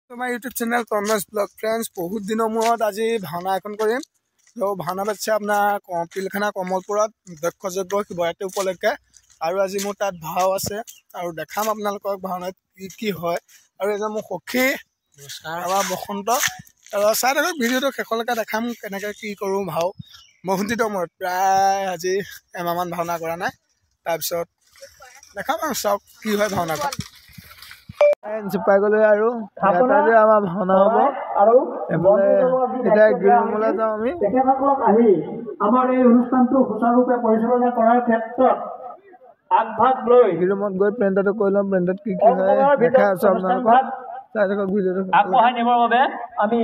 তোমাৰ YouTube channel তন্ময় blog friends বহুত দিনৰ মূৰত আজি ভাওনা এখন কৰিম ভাওনা পাতিছে আপোনাৰ পিলখানা কমলপুৰত দক্ষযজ্ঞ শিৱৰাত্ৰি উপলক্ষে আৰু আজি মোৰ তাত ভাও আছে আৰু দেখাম আপোনালোকক ভাওনাত কি হয় আৰু এজন মোৰ সখী আমাৰ বসন্ত আৰু চাই থাকক ভিডিঅ'টো শেষলৈকে দেখাম কেনেকৈ কি কৰোঁ ভাও মই শুনিতো মোৰ প্ৰায় আজি এমাহমান ভাওনা কৰা নাই তাৰপিছত দেখাম আৰু চাওক কি হয় ভাওনাখন পাই গলো আৰু আমাৰ ভাওনা হ'ব আৰু এতিয়া গৃহমূললৈ যাওঁ আমি তেখেতসকলক আহি আমাৰ এই অনুষ্ঠানটো সুচাৰুৰূপে পৰিচালনা কৰাৰ ক্ষেত্ৰত আগভাগ লৈ গৃহমূলত গৈ প্ৰেণ্টটো কৰি ল'ম প্ৰেণ্টত কি কি হয় দেখাই আছো আপোনালোকক চাই থাকক ভিডিঅ'টো আগবঢ়াই নিবৰ বাবে আমি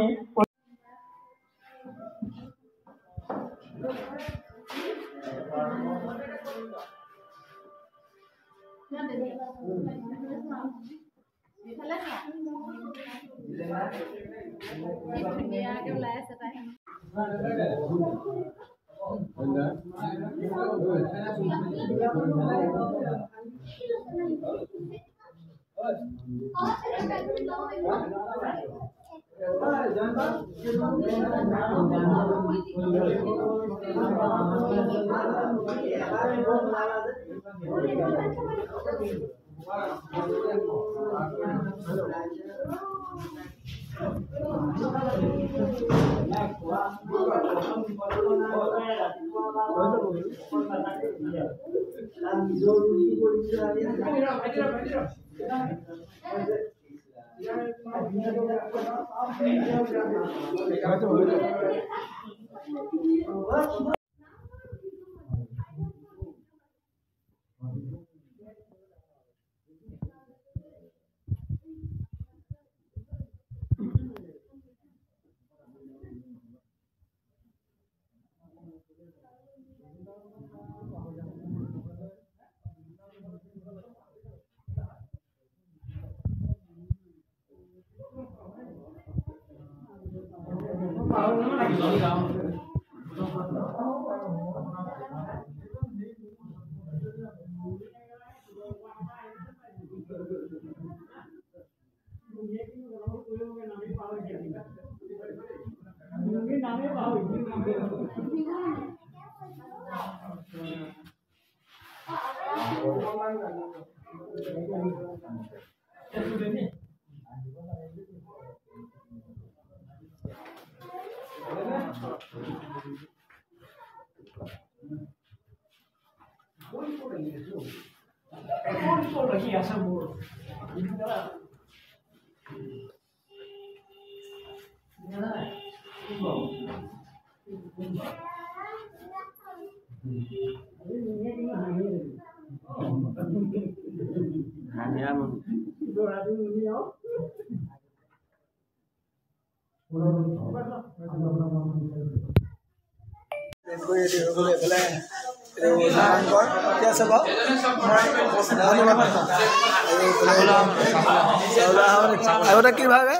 আগতে কি ভাবে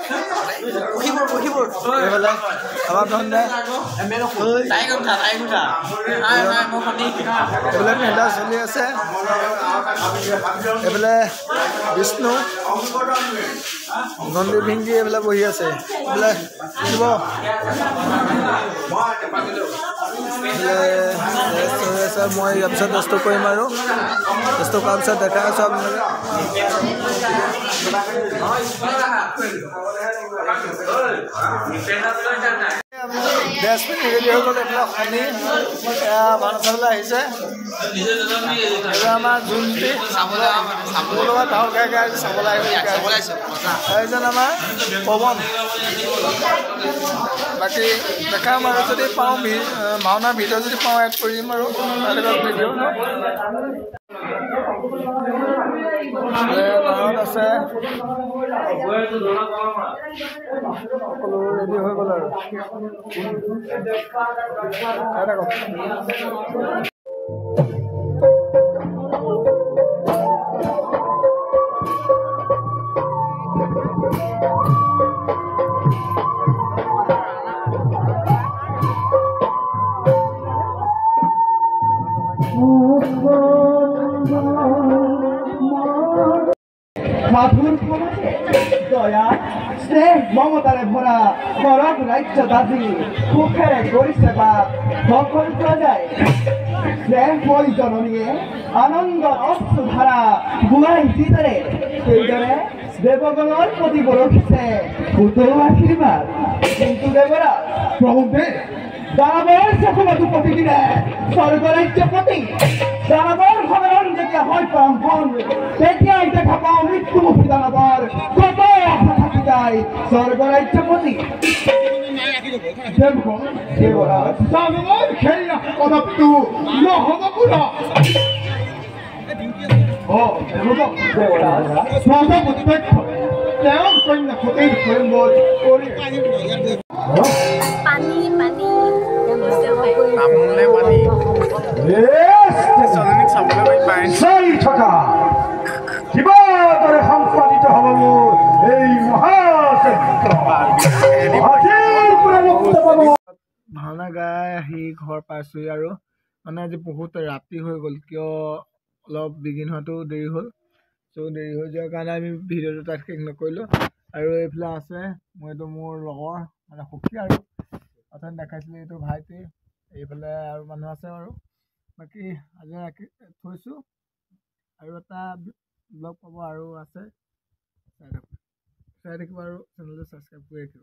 চলি আছে এইফালে বিষ্ণু নন্দী ভিংগী এইবিলাক বহি আছে এইফালে শিৱ মই ইয়াৰ পিছত দস্ত কৰিম আৰু দস্ত কৰাৰ পিছত দেখাই আছো আপোনালোকে ড্ৰেছ পিন্ধি ৰেডি হৈ গ'ল এইবিলাক শুনি ভাওনা চাবলৈ আহিছে আমাৰ জোনটি মোৰ লগত ভাও গাই গাই চাবলৈ এইজন আমাৰ পৱন বাকী দেখাম আৰু যদি পাওঁ ভাওনাৰ ভিডিঅ' যদি পাওঁ এড কৰিম আৰু ভিডিঅ' আছে সকলো ৰেডি হৈ গ'ল আৰু মাধুৰ ক্ষমতে দয়া স্নেহ মমতাৰে ভৰা কৰক ৰাজ্য দাবী সুখেৰে কৰিছে বাপ সকল প্ৰজাই স্নেহময়ী জননীয়ে আনন্দৰ অশ্ৰুধাৰা বুৱাই যিদৰে সেইদৰে দেৱগণৰ প্ৰতি বৰষিছে পুতৌ আশীৰ্বাদ কিন্তু দেৱৰা প্ৰভুদেৱ দানৱৰ চকুমতো প্ৰতিদিনে স্বৰ্গৰাজ্যপতি দানৱৰ সদন যেতিয়া হয় পৰম্পন তেতিয়াই দেখা পাওঁ মৃত্যুমুখী দানৱৰ কত আশা থাকি যায় স্বৰ্গৰাজ্যপতি দেৱৰাজ দানৱৰ খেলা পদপটো নহ'ব পুৰা দেৱৰাজ প্ৰজাপতিপক্ষ তেওঁৰ কন্যা সতীৰ স্বয়ম্বৰ কৰি পানী পানী চাই থকা কিবাদৰে সম্পাদিত হ'ব মোৰ এই ভাওনা গাই আহি ঘৰ পাইছোহি আৰু মানে আজি বহুত ৰাতি হৈ গ'ল কিয় অলপ বিগিন হোৱাটো দেৰি হ'ল চ' দেৰি হৈ যোৱাৰ কাৰণে আমি ভিডিঅ'টো তাত শেষ নকৰিলোঁ আৰু এইফালে আছে মই এইটো মোৰ লগৰ মানে সুখী আৰু অথনি দেখাইছিলোঁ এইটো ভাইটি এইফালে আৰু মানুহ আছে আৰু বাকী আজি ৰাখি থৈছোঁ আৰু এটা ব্লগ পাব আৰু আছে চাই থাকিব আৰু চেনেলটো ছাবস্ক্ৰাইব কৰি ৰাখিব।